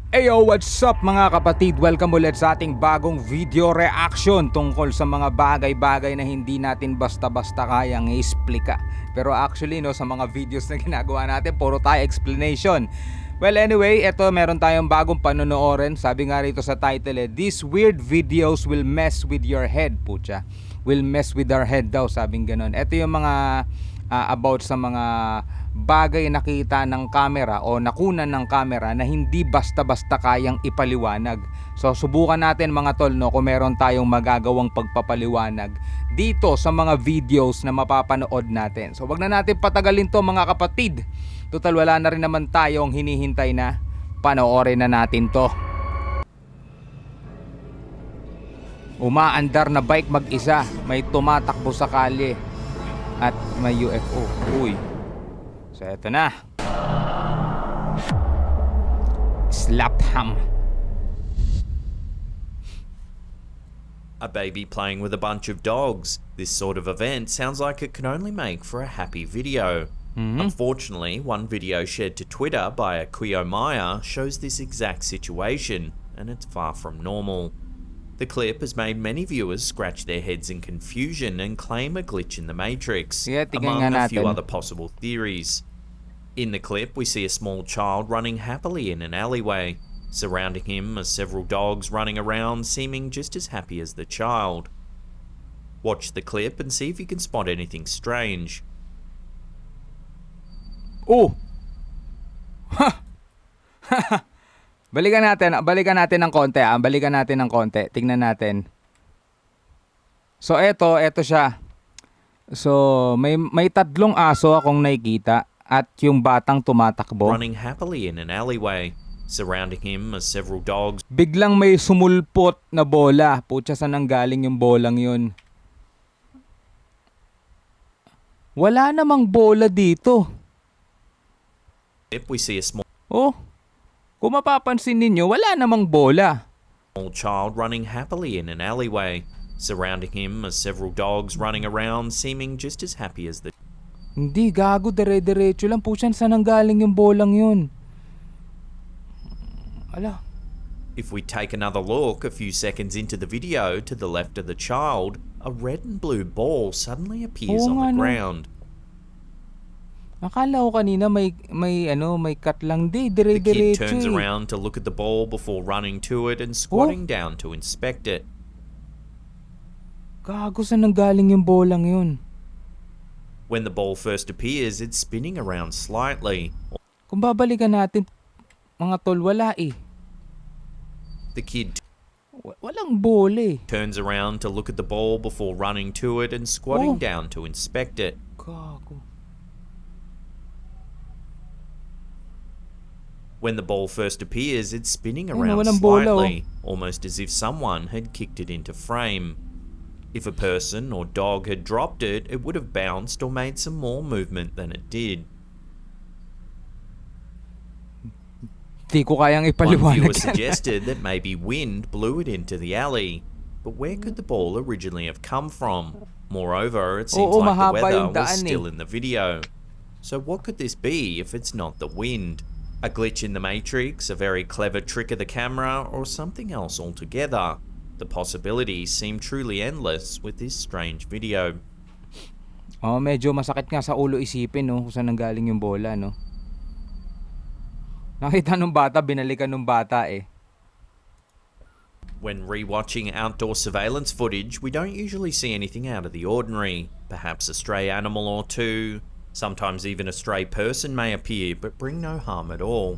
Ayo, what's up mga kapatid? Welcome ulit sa ating bagong video reaction tungkol sa mga bagay-bagay na hindi natin basta-basta kayang i-explika. Pero actually no, sa mga videos na ginagawa natin, puro tayo explanation. Well anyway, eto meron tayong bagong panonoorin. Sabi nga rito sa title these weird videos will mess with your head, putya. Will mess with our head daw, sabing ganon. Eto yung mga about sa mga bagay nakita ng camera o nakunan ng camera na hindi basta-basta kayang ipaliwanag. So subukan natin mga tol, no, kung meron tayong magagawang pagpapaliwanag dito sa mga videos na mapapanood natin. So wag na natin patagalin to mga kapatid. Total wala na rin naman tayong hinihintay na, panoorin na natin to. Umaandar na bike mag-isa, may tumatakbo sa kalye at may UFO. Uy. So eto na. Slapped ham. A baby playing with a bunch of dogs. This sort of event sounds like it can only make for a happy video. Unfortunately, one video shared to Twitter by a Quio Maya shows this exact situation, and it's far from normal. The clip has made many viewers scratch their heads in confusion and claim a glitch in the Matrix, among a few other possible theories. In the clip, we see a small child running happily in an alleyway. Surrounding him are several dogs running around, seeming just as happy as the child. Watch the clip and see if you can spot anything strange. Oh! Ha! Balikan natin ng konti, balikan natin ng konti. Tingnan natin. So eto siya. So may tatlong aso akong nakikita at yung batang tumatakbo. Running happily in an alleyway. Surrounding him are several dogs. Biglang may sumulpot na bola. Putya, saan nanggaling yung bolang yun? Wala namang bola dito. If we see a small kung mapapansin ninyo, wala namang bola. Child running happily in an alleyway. Surrounding him are several dogs running around, seeming just as happy as the... Hindi, gago, dire-diretso lang. Pusyan, saan nanggaling yung bolang yun? Ala. If we take another look a few seconds into the video, to the left of the child, a red and blue ball suddenly appears on the ground. Akala ko kanina may cut lang. The kid turns around to look at the ball before running to it and squatting down to inspect it. Gago, saan nanggaling yung bolang yun? When the ball first appears, it's spinning around slightly. Kung babalikan natin, mga tol, wala eh. The kid walang bola eh. Turns around to look at the ball before running to it and squatting down to inspect it. Gago. When the ball first appears, it's spinning around slightly, almost as if someone had kicked it into frame. If a person or dog had dropped it, it would have bounced or made some more movement than it did. Di ko kayang ipaliwanag. One viewer suggested that maybe wind blew it into the alley, but where could the ball originally have come from? Moreover, it seems like the weather was still in the video. So what could this be if it's not the wind? A glitch in the Matrix, a very clever trick of the camera, or something else altogether? The possibilities seem truly endless with this strange video. Medyo masakit nga sa ulo isipin, no, kung saan nanggaling yung bola, no. Nakita nung bata, binalikan nung bata eh. When rewatching outdoor surveillance footage, we don't usually see anything out of the ordinary. Perhaps a stray animal or two. Sometimes even a stray person may appear, but bring no harm at all.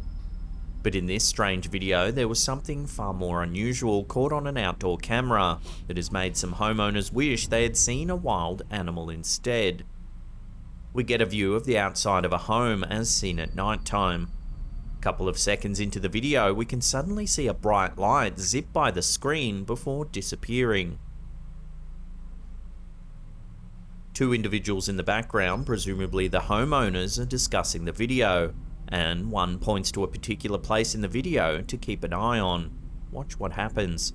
But in this strange video, there was something far more unusual caught on an outdoor camera that has made some homeowners wish they had seen a wild animal instead. We get a view of the outside of a home as seen at night time. A couple of seconds into the video, we can suddenly see a bright light zip by the screen before disappearing. Two individuals in the background, presumably the homeowners, are discussing the video, and one points to a particular place in the video to keep an eye on. Watch what happens.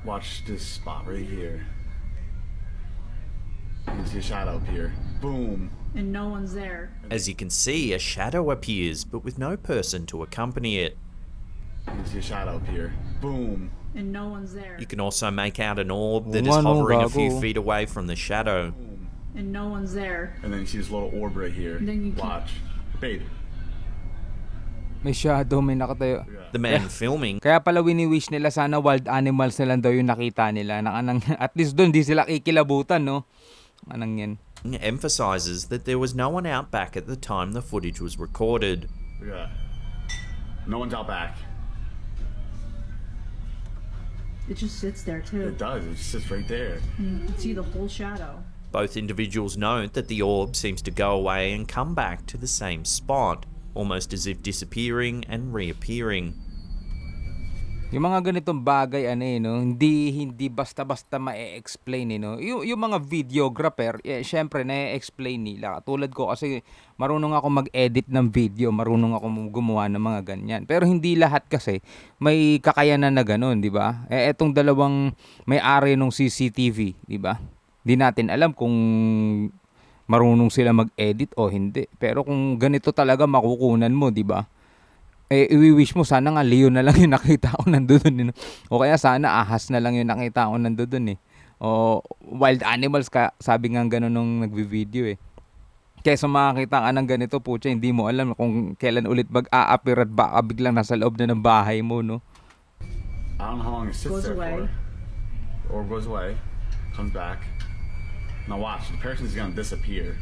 Watch this spot right here. You see a shadow appear. Boom. And no one's there. As you can see, a shadow appears, but with no person to accompany it. You see a shadow appear. Boom. And no one's there. You can also make out an orb that is Umano, hovering a few gago. feet away from the shadow. And no one's there. And then you see this little orb right here. Then you keep- Watch. Babe. May shadow, may nakatayo. The man filming Kaya pala wini-wish nila sana wild animals na lang daw yung nakita nila. At least doon di sila kikilabutan, no? Anong yan? emphasizes that there was no one out back at the time the footage was recorded. Look at that. No one's out back. It just sits there too. It does. It just sits right there. You can see the whole shadow. Both individuals note that the orb seems to go away and come back to the same spot, almost as if disappearing and reappearing. Yung mga ganitong bagay no, hindi basta-basta ma-explain no. Yung mga videographer, syempre na-explain nila. Katulad ko kasi marunong ako mag-edit ng video, marunong ako gumawa ng mga ganyan. Pero hindi lahat kasi may kakayanan na ganoon, di ba? Etong dalawang may-ari ng CCTV, di ba? Di natin alam kung marunong sila mag-edit o hindi. Pero kung ganito talaga makukunan mo, di ba? I-wish mo sana nga leon na lang yung nakita ko nandoon. O kaya sana ahas na lang yung nakita ko nandoon O wild animals ka, sabi nga gano'n nung nagvi-video Kaysa makakita ka ng ganito, putya, hindi mo alam kung kailan ulit mag-a-appear at baka biglang nasa loob na ng bahay mo, no? I don't know how long it sits Goes there away. for. Orb goes away. Comes back. Now watch. The person's gonna disappear.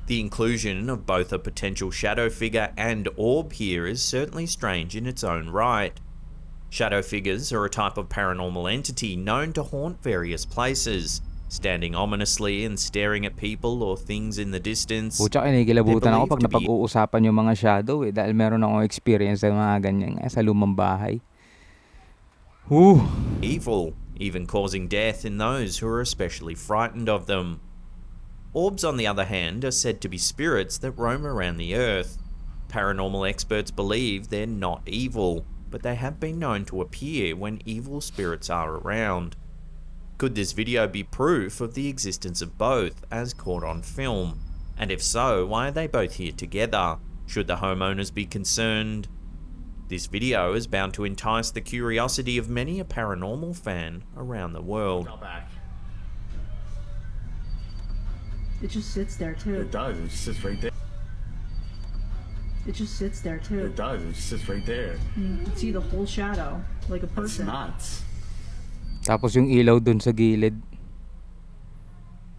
The inclusion of both a potential shadow figure and orb here is certainly strange in its own right. Shadow figures are a type of paranormal entity known to haunt various places, standing ominously and staring at people or things in the distance. Putya, kinikilabutan ako pag They're believed to be napag-uusapan yung mga shadow dahil meron akong experience sa mga ganyan sa lumang bahay. evil, even causing death in those who are especially frightened of them. Orbs, on the other hand, are said to be spirits that roam around the earth. Paranormal experts believe they're not evil, but they have been known to appear when evil spirits are around. Could this video be proof of the existence of both, as caught on film? And if so, why are they both here together? Should the homeowners be concerned? This video is bound to entice the curiosity of many a paranormal fan around the world. Out back. It just sits there too. It does. It just sits right there. It just sits there too. It does. It just sits right there. You can see the whole shadow, like a It's person. nuts. Tapos yung ilaw dun sa gilid.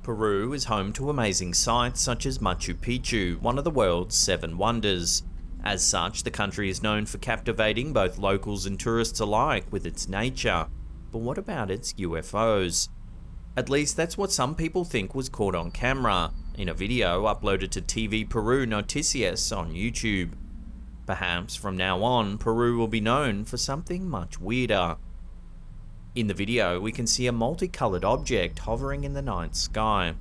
Peru is home to amazing sights such as Machu Picchu, one of the world's 7 wonders. As such, the country is known for captivating both locals and tourists alike with its nature. But what about its UFOs? At least that's what some people think was caught on camera, in a video uploaded to TV Peru Noticias on YouTube. Perhaps from now on, Peru will be known for something much weirder. In the video, we can see a multicolored object hovering in the night sky.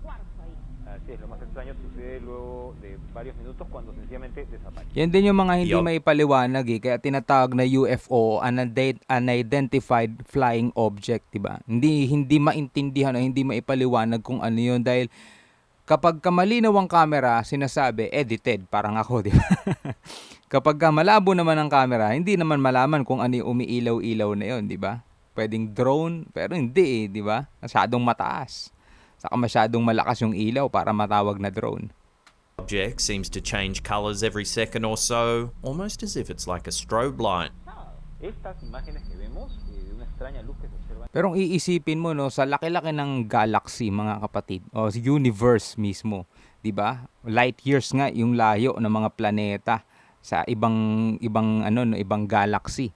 Así es, lo más extraño sucede luego de varios minutos cuando sencillamente desaparece. Yan din yung mga hindi Yup. maipaliwanag kaya tinatawag na UFO, unidentified flying object, diba? Hindi maintindihan o hindi maipaliwanag kung ano yun dahil kapag kamalinaw ang camera, sinasabi, edited, parang ako, diba? Kapag malabo naman ang camera, hindi naman malaman kung ano yung umiilaw-ilaw na yun, diba? Pwedeng drone, pero hindi diba? Masyadong mataas. Saka masyadong malakas yung ilaw para matawag na drone. Object seems to change colors every second or so, almost as if it's like a strobe light. Estas imágenes que vemos de una extraña luz que se observa Pero kung iisipin mo no, sa laki-laki ng galaxy mga kapatid, o universe mismo, 'di ba? Light years nga yung layo ng mga planeta sa ibang ibang galaxy.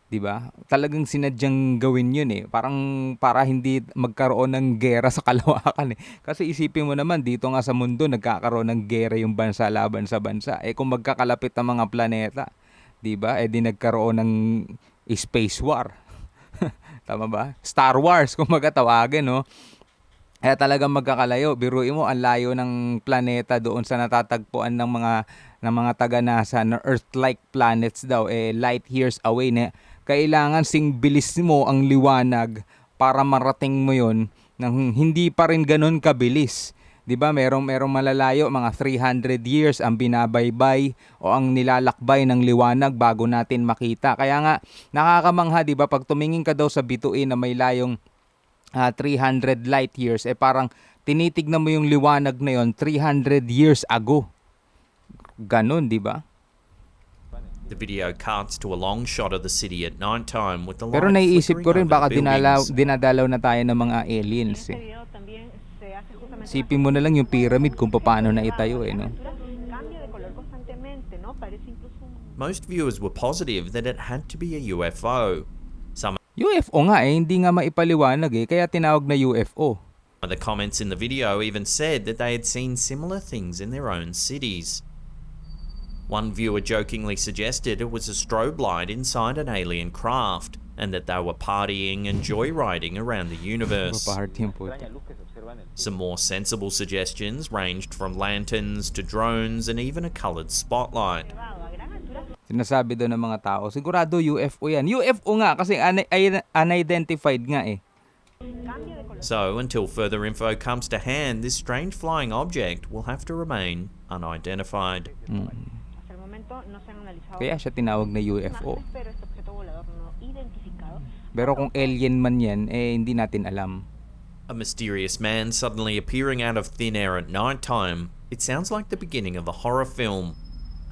'Di ba? Talagang sinadyang gawin 'yun Parang para hindi magkaroon ng gera sa kalawakan Kasi isipin mo naman dito nga sa mundo nagkakaroon ng gera yung bansa laban sa bansa. Kung magkakalapit ang mga planeta, 'di ba? Di nagkaroon ng space war. Tama ba? Star Wars kung magatawagin, no? Kaya talagang magkakalayo. Biruin mo ang layo ng planeta doon sa natatagpuan ng mga taga-NASA na Earth-like planets daw light years away na kailangan sing bilis mo ang liwanag para marating mo yon nang hindi pa rin ganun kabilis 'Di ba? Merong malalayo, mga 300 years ang binabaybay o ang nilalakbay ng liwanag bago natin makita. Kaya nga nakakamangha, 'di ba? Pag tumingin ka daw sa bituin na may layong 300 light years, parang tinitignan mo yung liwanag na yon 300 years ago. Ganon, 'di ba? The video cuts to a long shot of the city at nighttime with the Pero light naiisip ko rin flickering baka over the buildings. dinadalaw na tayo ng mga aliens eh. Isipin mo na lang yung pyramid kung paano na itayo no? Most viewers were positive that it had to be a UFO. Some UFO nga hindi nga maipaliwanag kaya tinawag na UFO. of the comments in the video even said that they had seen similar things in their own cities. One viewer jokingly suggested it was a strobe light inside an alien craft, and that they were partying and joyriding around the universe. Some more sensible suggestions ranged from lanterns to drones and even a coloured spotlight. Sinasabi doon ng mga tao, sigurado UFO yan. UFO nga kasi unidentified nga eh. So, until further info comes to hand, this strange flying object will have to remain unidentified. Kaya siya tinawag na UFO. Pero kung alien man yan, hindi natin alam. A mysterious man suddenly appearing out of thin air at nighttime. It sounds like the beginning of a horror film.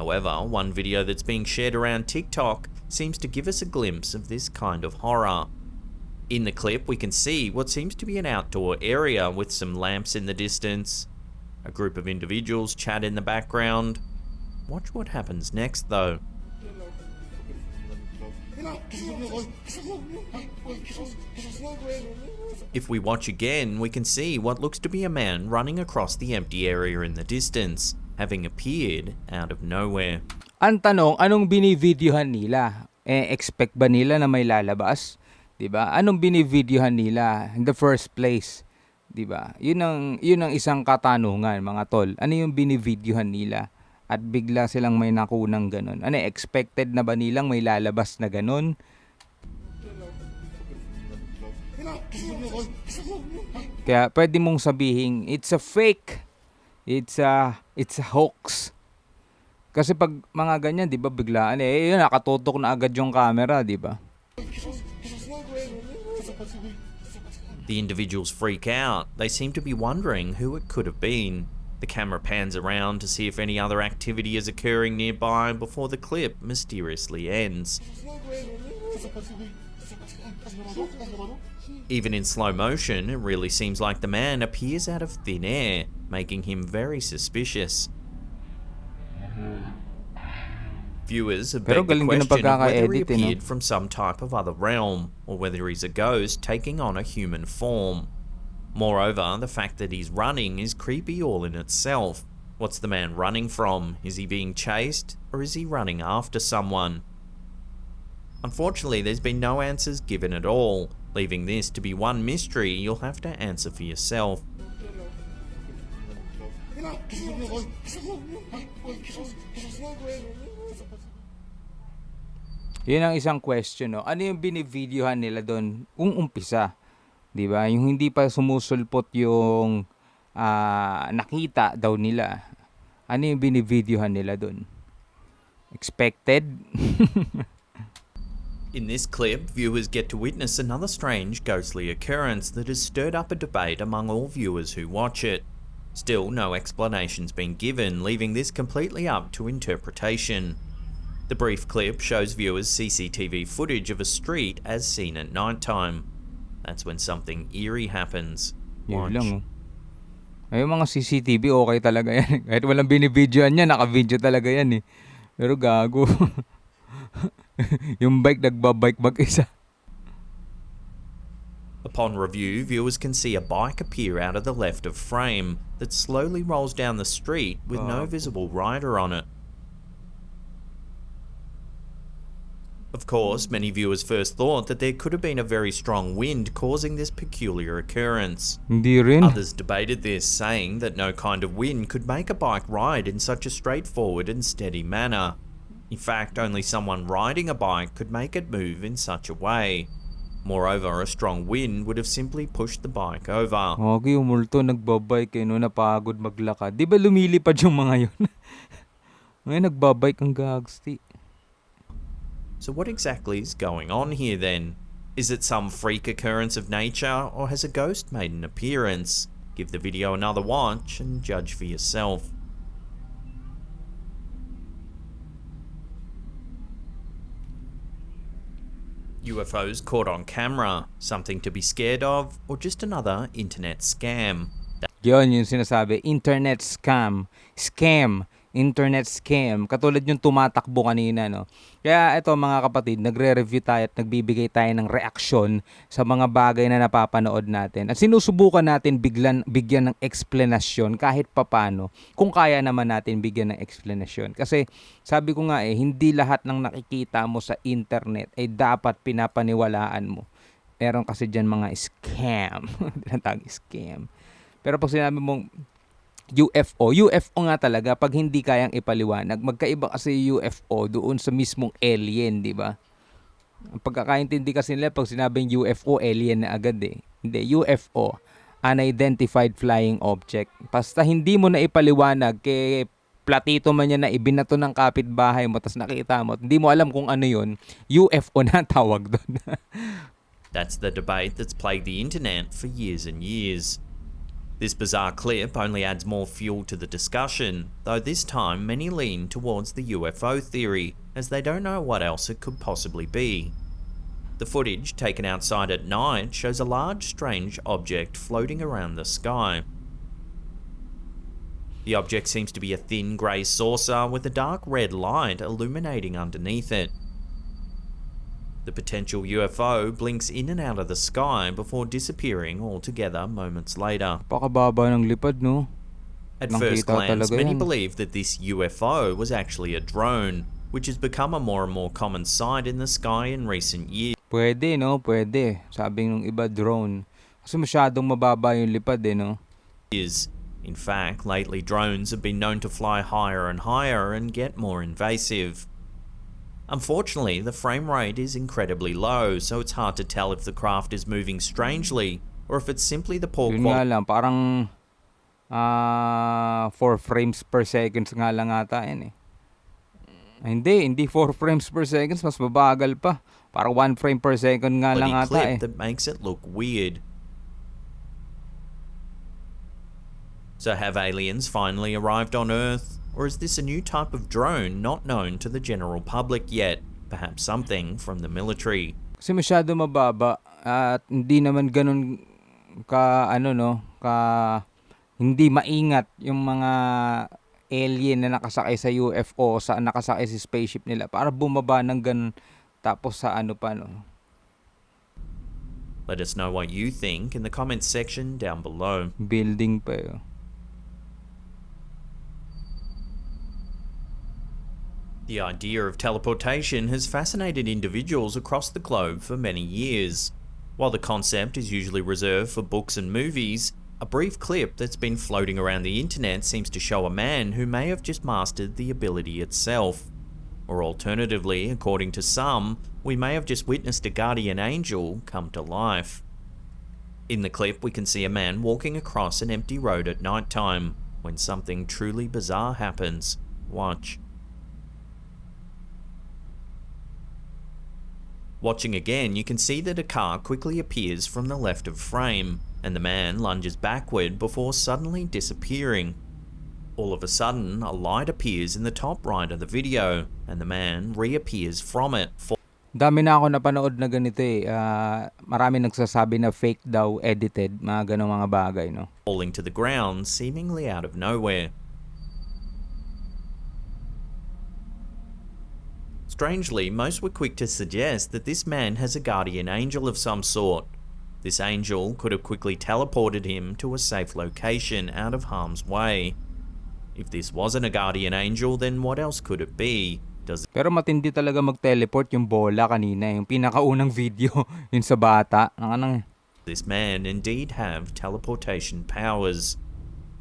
However, one video that's being shared around TikTok seems to give us a glimpse of this kind of horror. In the clip, we can see what seems to be an outdoor area with some lamps in the distance. A group of individuals chat in the background. Watch what happens next though. If we watch again, we can see what looks to be a man running across the empty area in the distance, having appeared out of nowhere. Ang tanong, anong binivideohan nila? Expect ba nila na may lalabas? 'Di ba? Anong binivideohan nila in the first place? 'Di ba? Yun ang isang katanungan, mga tol. Ano yung binivideohan nila? At bigla silang may nakunang ganun. Ano, expected na ba nilang may lalabas na ganun? Kaya pwede mong sabihin, it's a fake. It's a hoax. Kasi pag mga ganyan, 'di ba, biglaan yun, nakatutok na agad yung camera, 'di ba? The individuals freak out. They seem to be wondering who it could have been. The camera pans around to see if any other activity is occurring nearby before the clip mysteriously ends. Even in slow motion, it really seems like the man appears out of thin air, making him very suspicious. Viewers have begged the question of whether he appeared from some type of other realm, or whether he's a ghost taking on a human form. Moreover, the fact that he's running is creepy all in itself. What's the man running from? Is he being chased, or is he running after someone? Unfortunately, there's been no answers given at all, leaving this to be one mystery you'll have to answer for yourself. Yun ang isang question, no? Ano yung binivideohan nila doon kung umpisa? 'Di ba? Yung hindi pa sumusulpot yung nakita daw nila. Ano yung binivideohan nila doon? Expected? In this clip, viewers get to witness another strange ghostly occurrence that has stirred up a debate among all viewers who watch it. Still, no explanation's been given, leaving this completely up to interpretation. The brief clip shows viewers CCTV footage of a street as seen at nighttime. That's when something eerie happens. Yun lang, Ay, mga CCTV okay talaga yan. Kahit walang binibidyoan yan, naka-video talaga yan Pero gago. Yung bike, nagbabike mag-isa. Upon review, viewers can see a bike appear out of the left of frame that slowly rolls down the street with no visible rider on it. Of course, many viewers first thought that there could have been a very strong wind causing this peculiar occurrence. Hindi rin. Others debated this, saying that no kind of wind could make a bike ride in such a straightforward and steady manner. In fact, only someone riding a bike could make it move in such a way. Moreover, a strong wind would have simply pushed the bike over. Okay, umulto, nagbabike no, napagod maglakad. Di ba lumilipad yung mga yun? Ngayon nagbabike ang gagsti. So what exactly is going on here then? Is it some freak occurrence of nature, or has a ghost made an appearance? Give the video another watch and judge for yourself. UFOs caught on camera, something to be scared of, or just another internet scam? Yun yung sinasabi, internet scam. Scam. Internet scam. Katulad yung tumatakbo kanina, no? Kaya ito mga kapatid, nagre-review tayo at nagbibigay tayo ng reaksyon sa mga bagay na napapanood natin. At sinusubukan natin bigyan ng explanation kahit papano. Kung kaya naman natin bigyan ng explanation. Kasi sabi ko nga hindi lahat ng nakikita mo sa internet ay dapat pinapaniwalaan mo. Meron kasi dyan mga scam. Tinatawag scam. Pero pag sinabi mong UFO nga talaga pag hindi kayang ipaliwanag. Magkaiba kasi UFO doon sa mismong alien, di ba? Ang pagkakaintindi kasi nila pag sinabing UFO, alien na agad eh. Hindi, UFO, unidentified flying object. Basta hindi mo na ipaliwanag kay platito man yan na ibinato ng kapitbahay mo tapos nakita mo, hindi mo alam kung ano yun, UFO na tawag doon. That's the debate that's plagued the internet for years and years. This bizarre clip only adds more fuel to the discussion, though this time many lean towards the UFO theory, as they don't know what else it could possibly be. The footage taken outside at night shows a large strange object floating around the sky. The object seems to be a thin grey saucer with a dark red light illuminating underneath it. The potential UFO blinks in and out of the sky before disappearing altogether moments later. Pakababa ng lipad, no? At Nakita first glance, talaga many yan. believe that this UFO was actually a drone, which has become a more and more common sight in the sky in recent years. Pwede, no? Pwede. Sabi ng iba, drone. Kasi masyadong mababa yung lipad, no? In fact, lately drones have been known to fly higher and higher and get more invasive. Unfortunately, the frame rate is incredibly low, so it's hard to tell if the craft is moving strangely or if it's simply the poor Yun nga quality. lang, parang 4 frames per second nga lang ata yan eh. Hindi 4 frames per second, mas mabagal pa. Parang 1 frame per second nga lang ata clip eh. that makes it look weird. So have aliens finally arrived on Earth? Or is this a new type of drone not known to the general public yet? Perhaps something from the military. Kasi masyado mababa at hindi naman ganun hindi maingat yung mga alien na nakasakay sa UFO, nakasakay sa spaceship nila para bumaba ng ganun tapos sa Let us know what you think in the comments section down below. building pa eh. The idea of teleportation has fascinated individuals across the globe for many years. While the concept is usually reserved for books and movies, a brief clip that's been floating around the internet seems to show a man who may have just mastered the ability itself. Or alternatively, according to some, we may have just witnessed a guardian angel come to life. In the clip, we can see a man walking across an empty road at night time when something truly bizarre happens. Watch. Watching again, you can see that a car quickly appears from the left of frame, and the man lunges backward before suddenly disappearing. All of a sudden, a light appears in the top right of the video, and the man reappears from it, Dami na ako napanood na ganito eh. Marami nagsasabi na fake daw, edited, mga ganong mga bagay, no? falling to the ground seemingly out of nowhere. Strangely, most were quick to suggest that this man has a guardian angel of some sort. This angel could have quickly teleported him to a safe location out of harm's way. If this wasn't a guardian angel, then what else could it be? Pero matindi talaga mag-teleport yung bola kanina, yung pinakaunang video, yun sa bata. This man indeed have teleportation powers?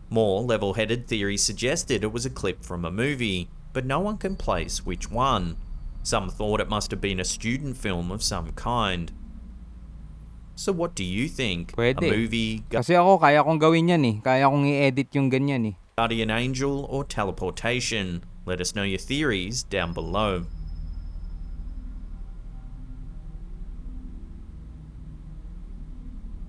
More level-headed theories suggested it was a clip from a movie, but no one can place which one. Some thought it must have been a student film of some kind. So what do you think? Pwede. A movie, Kasi ako, kaya kong gawin yan eh. Kaya kong i-edit yung ganyan eh. guardian angel, or teleportation? Let us know your theories down below.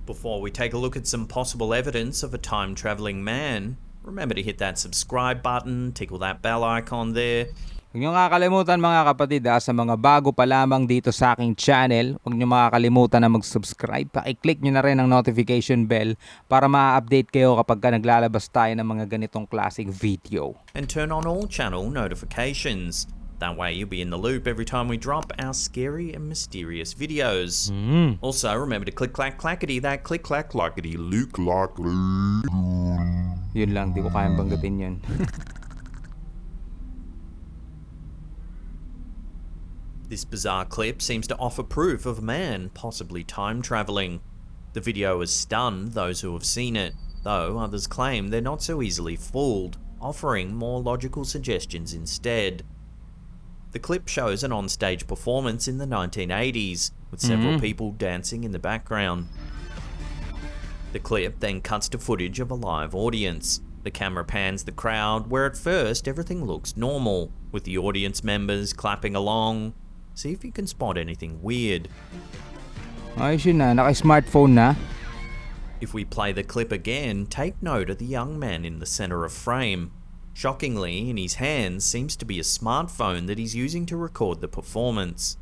Before we take a look at some possible evidence of a time-traveling man, remember to hit that subscribe button, tickle that bell icon there. Huwag niyo kakalimutan mga kapatid sa mga bago pa lamang dito sa aking channel. Huwag niyo makakalimutan na mag-subscribe. Paki-click niyo na rin ang notification bell para ma-update kayo kapag naglalabas tayo ng mga ganitong classic video. And turn on all channel notifications. That way you'll be in the loop every time we drop our scary and mysterious videos. Also, remember to click clack clackety that click clack clackety luke lock. Yun lang, di ko kayang banggatin yun. This bizarre clip seems to offer proof of a man possibly time traveling. The video has stunned those who have seen it, though others claim they're not so easily fooled, offering more logical suggestions instead. The clip shows an onstage performance in the 1980s, with several people dancing in the background. The clip then cuts to footage of a live audience. The camera pans the crowd, where at first everything looks normal, with the audience members clapping along. See if you can spot anything weird. Ayos yun na, naka-smartphone na. If we play the clip again, take note of the young man in the center of frame. Shockingly, in his hands seems to be a smartphone that he's using to record the performance.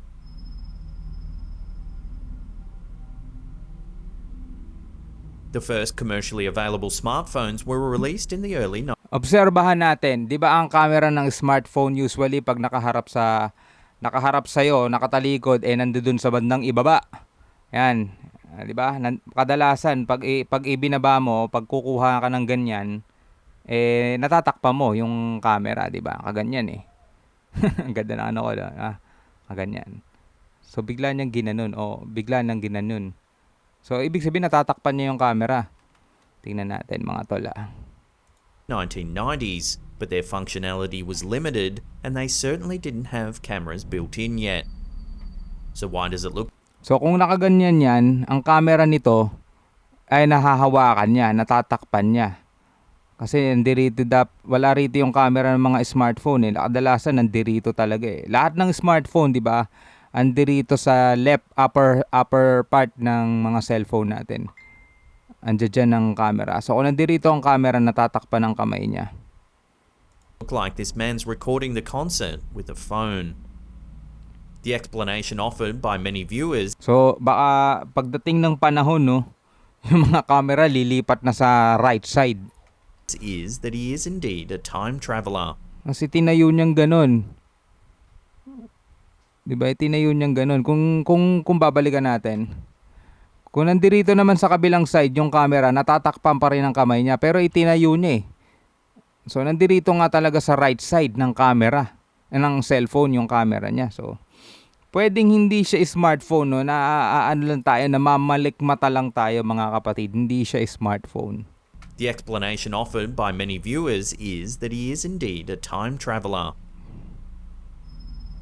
The first commercially available smartphones were released in the early 90s. Obserbahan natin, 'di ba ang camera ng smartphone usually pag nakaharap sa'yo, nakatalikod nandoon sa bandang ibaba. Yan, 'di ba? Kadalasan pag ibinaba mo, pag kukuha ka ng ganyan, natatakpan mo yung camera, 'di ba? Kaganyan eh. Ang ganda ng ano ko, kaganyan. So bigla niyang ginanon. So ibig sabihin natatakpan niya yung camera. Tingnan natin mga tol. 1990s, but their functionality was limited and they certainly didn't have cameras built in yet. So why does it look? So kung nakaganyan yan, ang camera nito ay nahahawakan niya, natatakpan niya. Kasi wala rito yung camera ng mga smartphone eh. Kadalasan nandirito talaga eh. Lahat ng smartphone, 'di ba? Andirito sa left upper part ng mga cellphone natin. Andiyan dyan ang camera. So kung nandirito ang camera, natatakpan ng kamay niya. Look like this man's recording the concert with a phone. The explanation offered by many viewers So baka pagdating ng panahon, yung mga camera lilipat na sa right side. is that he is indeed a time traveler. Kasi tinayo niyang ganun. Diba? Tinayo niyang ganun. Kung babalikan natin. Kung nandirito naman sa kabilang side yung camera, natatakpan pa rin ang kamay niya. Pero itinayo niya eh. So nandirito nga talaga sa right side ng camera. Ng cellphone yung camera niya. So pwedeng hindi siya smartphone, lang tayo, namamalikmata lang tayo mga kapatid. Hindi siya smartphone. The explanation offered by many viewers is that he is indeed a time traveler.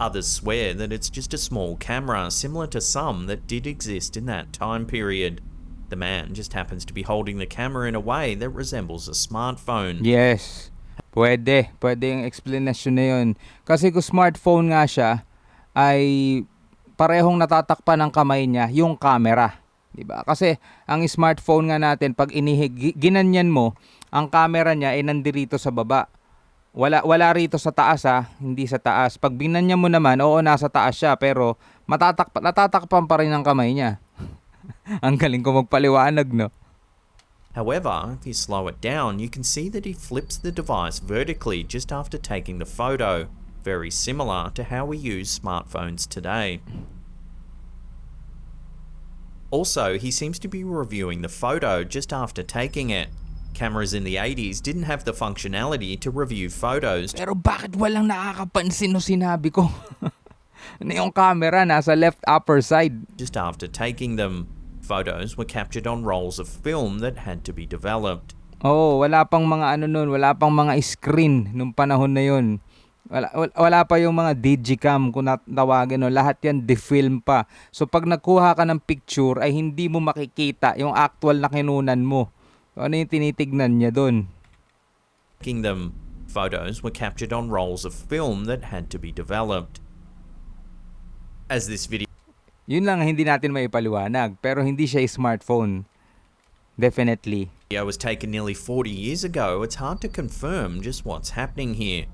Others swear that it's just a small camera similar to some that did exist in that time period. The man just happens to be holding the camera in a way that resembles a smartphone. Yes. Pwede yung explanation na yun. Kasi kung smartphone nga siya, ay parehong natatakpan ng kamay niya yung camera. Diba? Kasi ang smartphone nga natin, pag ginanyan mo, ang camera niya ay nandirito sa baba. Wala rito sa taas hindi sa taas. Pag binanyan mo naman, oo, nasa taas siya, pero natatakpan pa rin ang kamay niya. Ang galing ko magpaliwanag, no? However, if you slow it down, you can see that he flips the device vertically just after taking the photo, very similar to how we use smartphones today. Also, he seems to be reviewing the photo just after taking it. Cameras in the 80s didn't have the functionality to review photos. Pero bakit walang nakakapansin no sinabi ko? Na yung camera nasa left upper side. Just after taking them, photos were captured on rolls of film that had to be developed. Wala pang mga wala pang mga screen nung panahon na yun. Wala pa yung mga digicam kung tawagin, no? Lahat yan defilm pa. So pag nagkuha ka ng picture ay hindi mo makikita yung actual na kinunan mo. So, ano yung tinitignan niya doon? Making them. Photos were captured on rolls of film that had to be developed. As this video Yun lang hindi natin maipaliwanag, pero hindi siya smartphone. Definitely. was taken nearly 40 years ago, it's hard to confirm just what's happening here.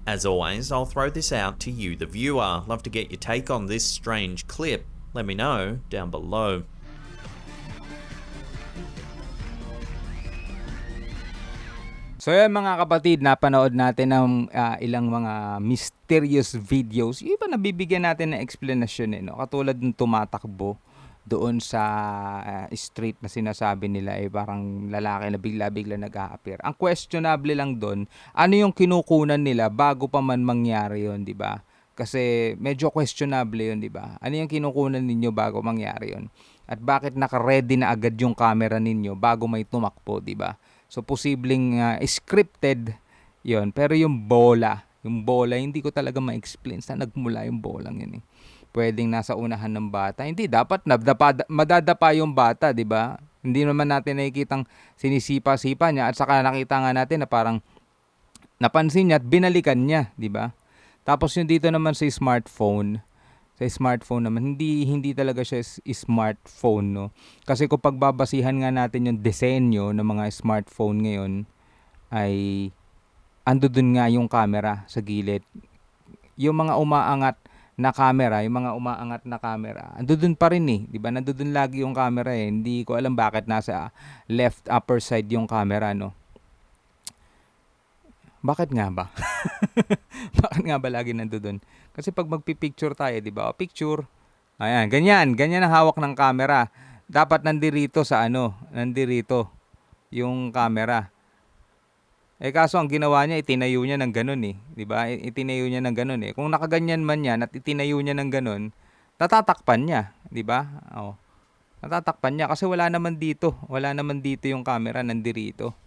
As always, I'll throw this out to you, the viewer. Love to get your take on this strange clip. Let me know down below. So yan mga kapatid, napanood natin ng ilang mga mysterious videos. Yung iba nabibigyan natin ng explanation no? Katulad ng tumatakbo doon sa street na sinasabi nila parang lalaki na bigla-bigla nag-a-appear. Ang questionable lang doon, ano yung kinukunan nila bago pa man mangyari yon, di ba? Kasi medyo questionable yon, di ba? Ano yung kinukunan ninyo bago mangyari yon? At bakit naka-ready na agad yung camera ninyo bago may tumakbo, di ba? So, posibleng scripted yon. Pero yung bola hindi ko talaga ma-explain saan nagmula yung bolang yun eh. Pwedeng nasa unahan ng bata. Hindi, dapat madadapa yung bata, di ba? Hindi naman natin nakikitang sinisipa-sipa niya at saka nakita nga natin na parang napansin niya at binalikan niya, di ba? Tapos yung dito naman sa smartphone naman, hindi talaga siya smartphone, no? Kasi kung pagbabasihan nga natin yung disenyo ng mga smartphone ngayon, ay ando dun nga yung camera sa gilid. Yung mga umaangat na camera, ando dun pa rin eh, di ba? Nando dun lagi yung camera eh. Hindi ko alam bakit nasa left upper side yung camera, no? Bakit nga ba? Bakit nga ba lagi nandoon? Kasi pag magpipicture tayo, di ba? O picture. Ayan, ganyan ang hawak ng camera. Dapat nandirito yung camera. Kaso ang ginawa niya, itinayo niya ng ganun eh. Di ba? Itinayo niya ng ganun eh. Kung nakaganyan man yan at itinayo niya ng ganun, natatakpan niya, di ba? Oh. Natatakpan niya kasi wala naman dito yung camera nandirito.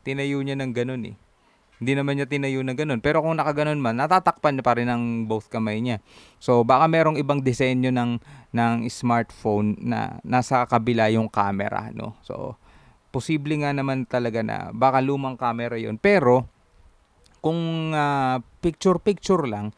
Tinayo niya ng ganun eh. Hindi naman niya tinayo na ganun. Pero kung nakaganon man, natatakpan niya pa rin ang both kamay niya. So, baka merong ibang disenyo ng smartphone na nasa kabila yung camera, no? So, posible nga naman talaga na baka lumang camera yon. Pero, kung picture-picture lang,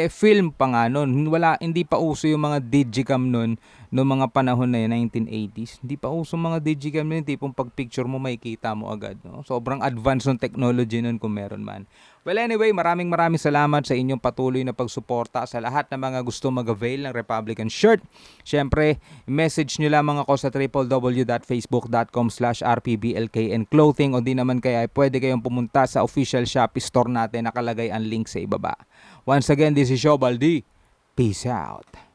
film pa nga nun. Hindi pa uso yung mga digicam nun, noong mga panahon na yun, 1980s. Hindi pa uso mga digicam nun, tipong pag picture mo, makikita mo agad. No? Sobrang advanced ng technology nun kung meron man. Well, anyway, maraming salamat sa inyong patuloy na pagsuporta sa lahat ng mga gusto mag-avail ng Rpblkn shirt. Siyempre, message nyo lamang ako sa www.facebook.com/rpblkn clothing o di naman kaya pwede kayong pumunta sa official Shopee store natin, nakalagay ang link sa ibaba. Once again, this is Shobaldi. Peace out.